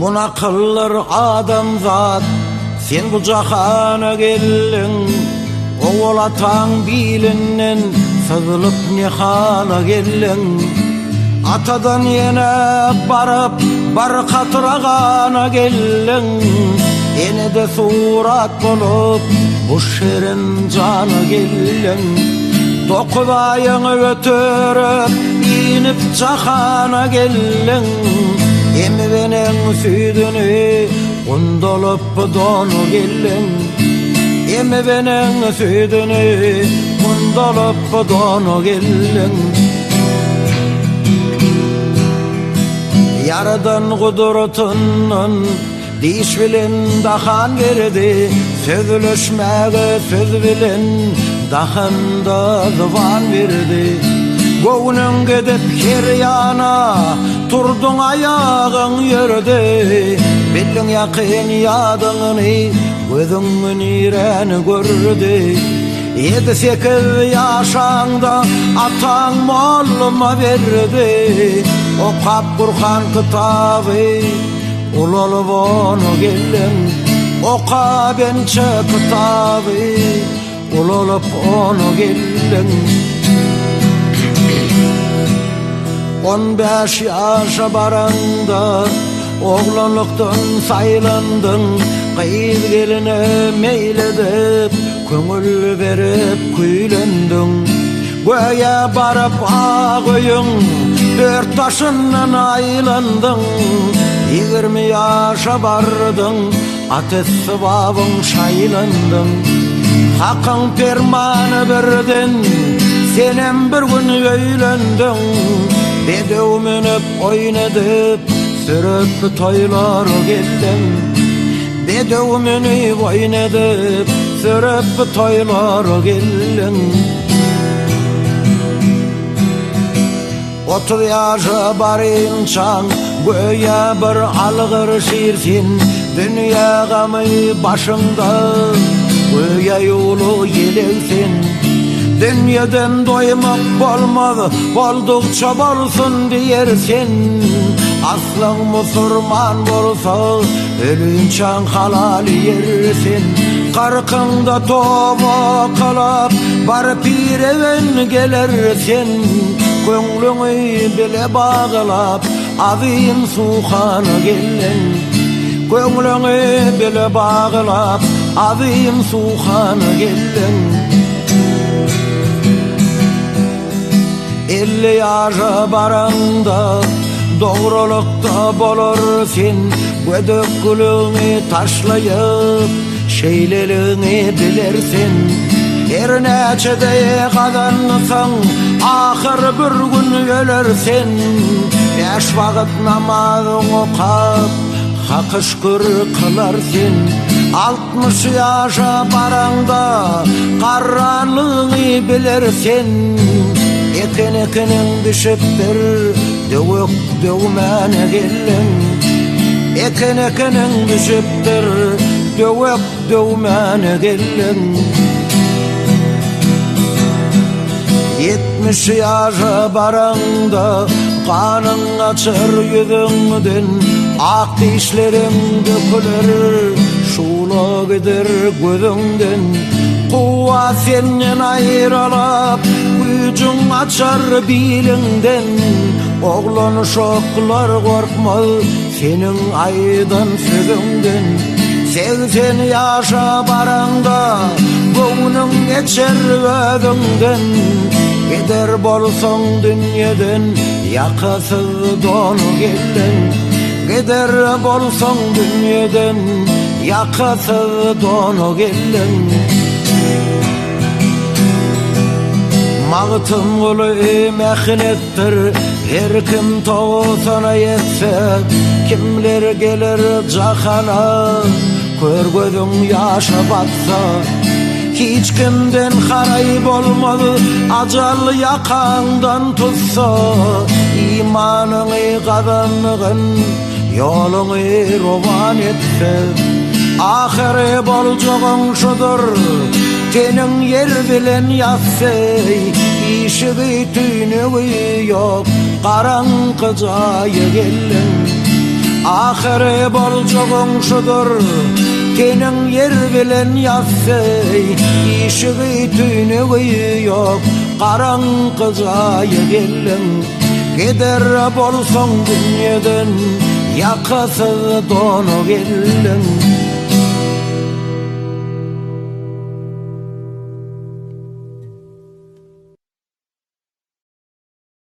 Buna kıllar adam zat, sen bu cahana geldin. Oğul atan bilinden sızılıp nihana geldin. Atadan yine barıp bar katıragana geldin. Yine de surat bulup bu şerin cana geldin. 9 ayını götürüp inip cahana geldin. Emi benim süydünü kundolup donu geldin. Emi benim süydünü kundolup donu geldin. Yaradan kudretunun diş bilen dahan verdi. Sözleşmege söz bilen dahanda zıvan verdi. Göğünün gidip her yana turdun ayağın yerde. Bildin yakın yadığını gözünün ireni gördü. 7-8 yaşanda atan molluma verdi. Okap Kur'an kitabı ul olup onu geldin. Oka bençe kitabı ul olup onu geldin. 15 yaşa baranda oğlanlıktan saylandın. Kıyız geline meyledip köngül verip küylendin. Göğe barıp ağıyın 4 taşından aylandın. 20 yaşa bardın ateş sıvabın şaylandın. Hakkın permanı birdin senem bir gün öylendin. Bedev minip oynadıp sürüp toylar geldin. Bedev minip oynadıp sürüp toylar geldin. 30 yaşa barınçan göğe bir algır şirsin. Dünya gamı başında göğe yolu yeleksin. Dünyadan doymak olmadı, oldukça bolsun diyersin. Aslan Müslüman bolsa ölünçan halal yersin. Karkında tova kalıp bar pireven gelersin. Gönlünü bile bağlap azim suhana gelin. Gönlünü bile bağlap azim suhana gelin. 50 yaşa baranda doğrulukta bolursun. Gödük gülünü taşlayıp şeylerini bilirsin. Her neçede kazansan ahir bir gün ölürsin. 5 vakit namazını okap hak şükür kılarsın. 60 yaşa baranda karanlığını bilirsin. Ekin düşüptür dövük dövmene gelin. Ekin düşüptür dövük dövmene gelin. 70 yaşa baranda kanın açır yüzünden. Ak dişlerin dökülür şula gider gözünden. Kuva senin ayrılıp gücün açar bilinden. Oğlan şoklar korkmaz senin aydan sözünden. 80 yaşa baranda gönlün geçer gözünden. Gider bolsan dünyadan yakasız donu geldin. Gider bolsan dünyadan yakasız donu geldin. Mağıtın kulu mehnettir, her kim toğusana yetse. Kimler gelir cahana, kör gözün yaşa batsa. Hiç kimden harayip olmadı, acal yakandan tutsa. İmanını kazanığın yolunu rovan etse. Ahire bolcağın şudur, tenin yer bilen yatsay. İşi tüynüğü yok, karankıcaya gelin. Ahire boljoğun şudur, tenin yer bilen yatsey. İşiği tüynüğü yok, karankıcaya gelin. Gider bolson dünyadan, yakasız donu gelin.